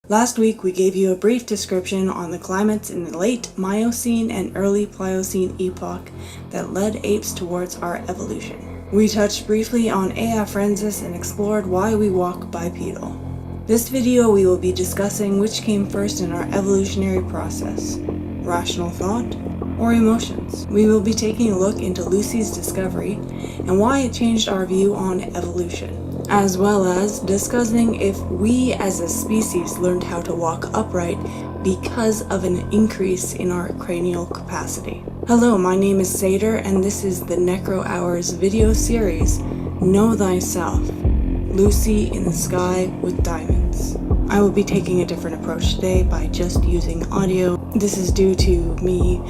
Last week, we gave you a brief description on the climates in the late Miocene and early Pliocene epoch that led apes towards our evolution. We touched briefly on afarensis and explored why we walk bipedal. This video, we will be discussing which came first in our evolutionary process, rational thought or emotions. We will be taking a look into Lucy's discovery and why it changed our view on evolution, as well as discussing if we as a species learned how to walk upright because of an increase in our cranial capacity. Hello, my name is Seder, and this is the Necro Hour's video series, Know Thyself, Lucy in the Sky with Diamonds. I will be taking a different approach today by just using audio. This is due to me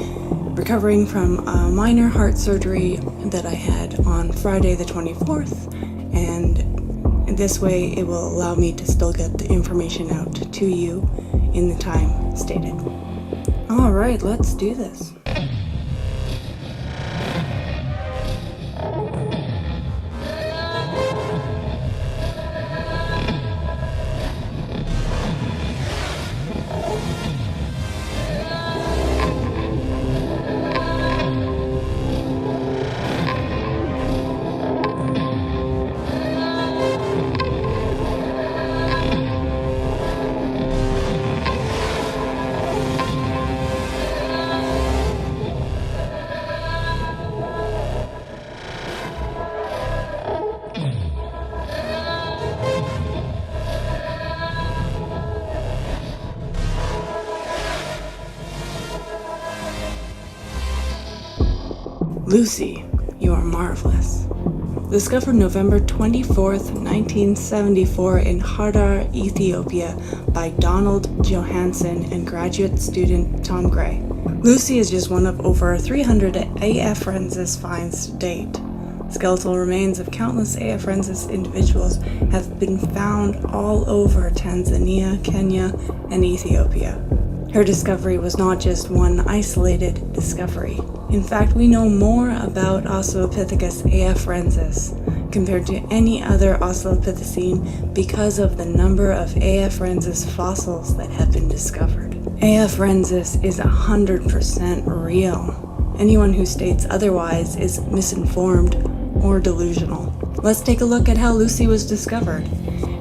recovering from a minor heart surgery that I had on Friday the 24th, and this way it will allow me to still get the information out to you in the time stated. Alright, let's do this. Lucy, you are marvelous. Discovered November 24th, 1974 in Hadar, Ethiopia by Donald Johansen and graduate student Tom Gray. Lucy is just one of over 300 afarensis finds to date. Skeletal remains of countless afarensis individuals have been found all over Tanzania, Kenya, and Ethiopia. Her discovery was not just one isolated discovery. In fact, we know more about Australopithecus afarensis compared to any other Australopithecine because of the number of afarensis fossils that have been discovered. Afarensis is 100% real. Anyone who states otherwise is misinformed or delusional. Let's take a look at how Lucy was discovered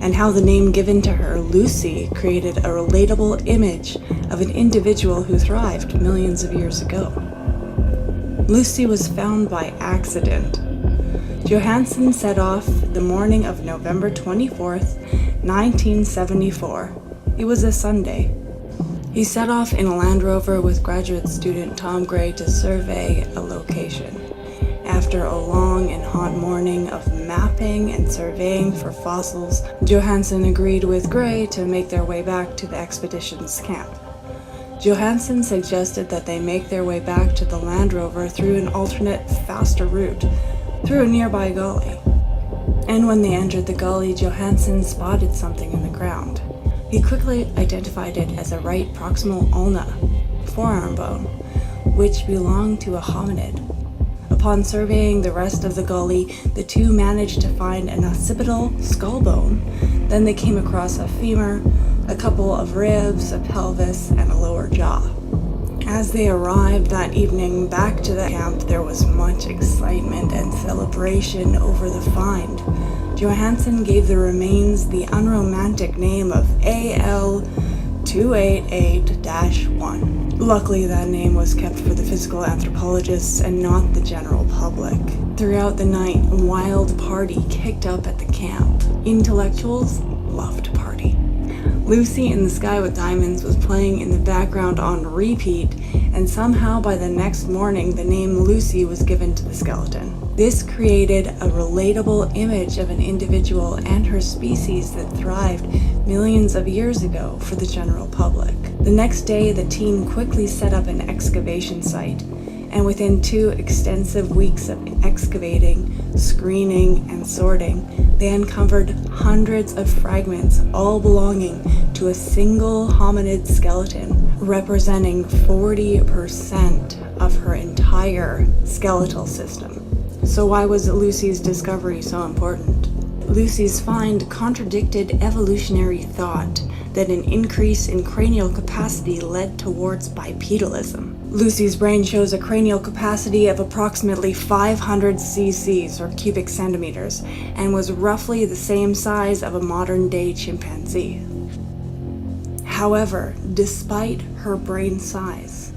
and how the name given to her, Lucy, created a relatable image of an individual who thrived millions of years ago. Lucy was found by accident. Johansen set off the morning of November 24th, 1974. It was a Sunday. He set off in a Land Rover with graduate student Tom Gray to survey a location. After a long and hot morning of mapping and surveying for fossils, Johansen agreed with Gray to make their way back to the expedition's camp. Johansen suggested that they make their way back to the Land Rover through an alternate, faster route, through a nearby gully. And when they entered the gully, Johansen spotted something in the ground. He quickly identified it as a right proximal ulna, forearm bone, which belonged to a hominid. Upon surveying the rest of the gully, the two managed to find an occipital skull bone. Then they came across a femur, a couple of ribs, a pelvis, and a lower jaw. As they arrived that evening back to the camp, there was much excitement and celebration over the find. Johansen gave the remains the unromantic name of AL288-1. Luckily, that name was kept for the physical anthropologists and not the general public. Throughout the night, a wild party kicked up at the camp. Intellectuals loved to party. Lucy in the Sky with Diamonds was playing in the background on repeat, and somehow by the next morning the name Lucy was given to the skeleton. This created a relatable image of an individual and her species that thrived millions of years ago for the general public. The next day, the team quickly set up an excavation site, and within 2 extensive weeks of excavating, screening, and sorting, they uncovered hundreds of fragments, all belonging to a single hominid skeleton, representing 40% of her entire skeletal system. So why was Lucy's discovery so important? Lucy's find contradicted evolutionary thought that an increase in cranial capacity led towards bipedalism. Lucy's brain shows a cranial capacity of approximately 500 cc's or cubic centimeters and was roughly the same size of a modern-day chimpanzee. However, despite her brain size,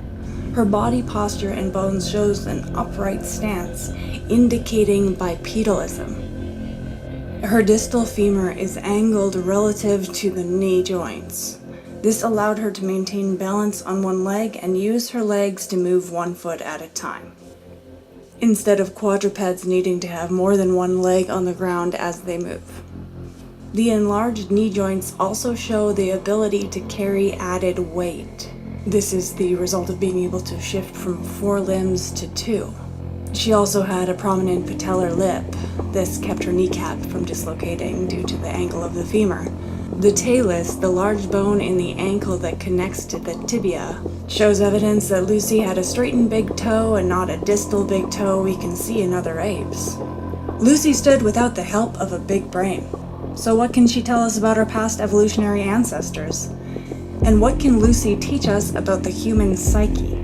her body posture and bones shows an upright stance, indicating bipedalism. Her distal femur is angled relative to the knee joints. This allowed her to maintain balance on one leg and use her legs to move one foot at a time, instead of quadrupeds needing to have more than one leg on the ground as they move. The enlarged knee joints also show the ability to carry added weight. This is the result of being able to shift from 4 limbs to 2. She also had a prominent patellar lip. This kept her kneecap from dislocating due to the angle of the femur. The talus, the large bone in the ankle that connects to the tibia, shows evidence that Lucy had a straightened big toe and not a distal big toe we can see in other apes. Lucy stood without the help of a big brain. So what can she tell us about our past evolutionary ancestors? And what can Lucy teach us about the human psyche?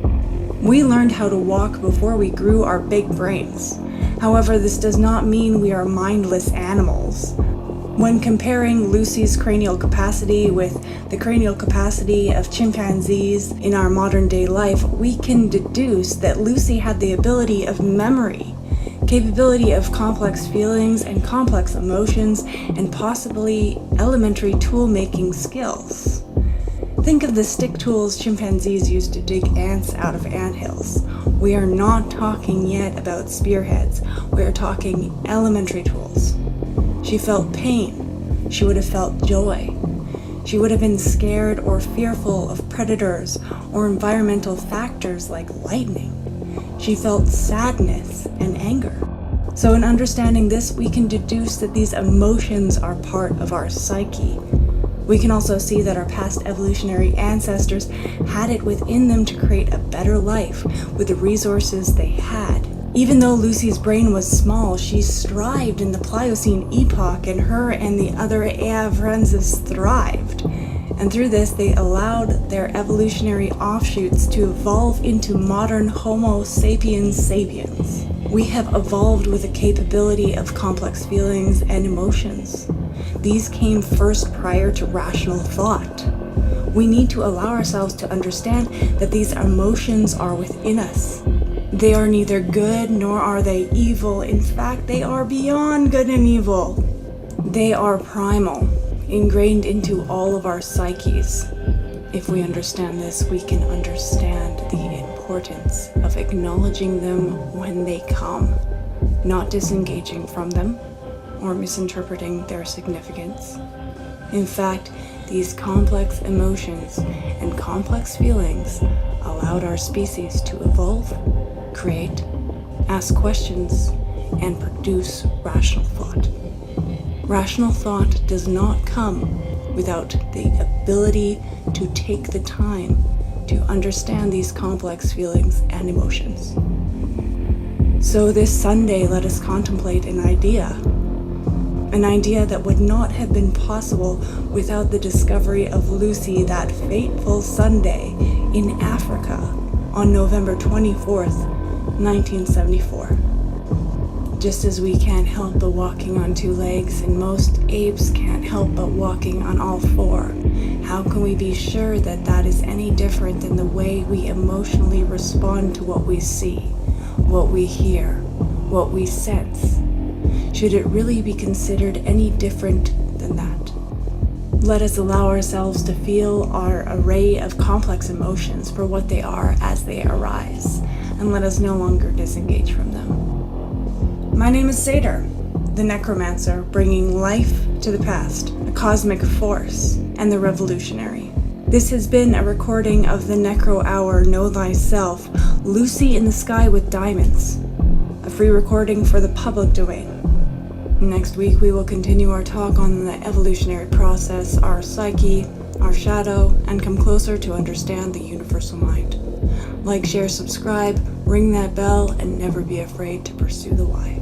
We learned how to walk before we grew our big brains. However, this does not mean we are mindless animals. When comparing Lucy's cranial capacity with the cranial capacity of chimpanzees in our modern-day life, we can deduce that Lucy had the ability of memory, capability of complex feelings and complex emotions, and possibly elementary tool-making skills. Think of the stick tools chimpanzees use to dig ants out of anthills. We are not talking yet about spearheads. We are talking elementary tools. She felt pain. She would have felt joy. She would have been scared or fearful of predators or environmental factors like lightning. She felt sadness and anger. So in understanding this, we can deduce that these emotions are part of our psyche. We can also see that our past evolutionary ancestors had it within them to create a better life with the resources they had. Even though Lucy's brain was small, she strived in the Pliocene epoch, and her and the other afarensis thrived. And through this, they allowed their evolutionary offshoots to evolve into modern Homo sapiens sapiens. We have evolved with a capability of complex feelings and emotions. These came first prior to rational thought. We need to allow ourselves to understand that these emotions are within us. They are neither good nor are they evil. In fact, they are beyond good and evil. They are primal, ingrained into all of our psyches. If we understand this, we can understand the importance of acknowledging them when they come, not disengaging from them or misinterpreting their significance. In fact, these complex emotions and complex feelings allowed our species to evolve, create, ask questions, and produce rational thought. Rational thought does not come without the ability to take the time to understand these complex feelings and emotions. So this Sunday, let us contemplate an idea that would not have been possible without the discovery of Lucy that fateful Sunday in Africa on November 24th, 1974. Just as we can't help but walking on 2 legs, and most apes can't help but walking on all 4, how can we be sure that that is any different than the way we emotionally respond to what we see, what we hear, what we sense? Should it really be considered any different than that? Let us allow ourselves to feel our array of complex emotions for what they are as they arise, and let us no longer disengage from them. My name is Seder, the necromancer, bringing life to the past, a cosmic force, and the revolutionary. This has been a recording of the Necro Hour, Know Thyself, Lucy in the Sky with Diamonds, a free recording for the public domain. Next week, we will continue our talk on the evolutionary process, our psyche, our shadow, and come closer to understand the universal mind. Like, share, subscribe, ring that bell, and never be afraid to pursue the why.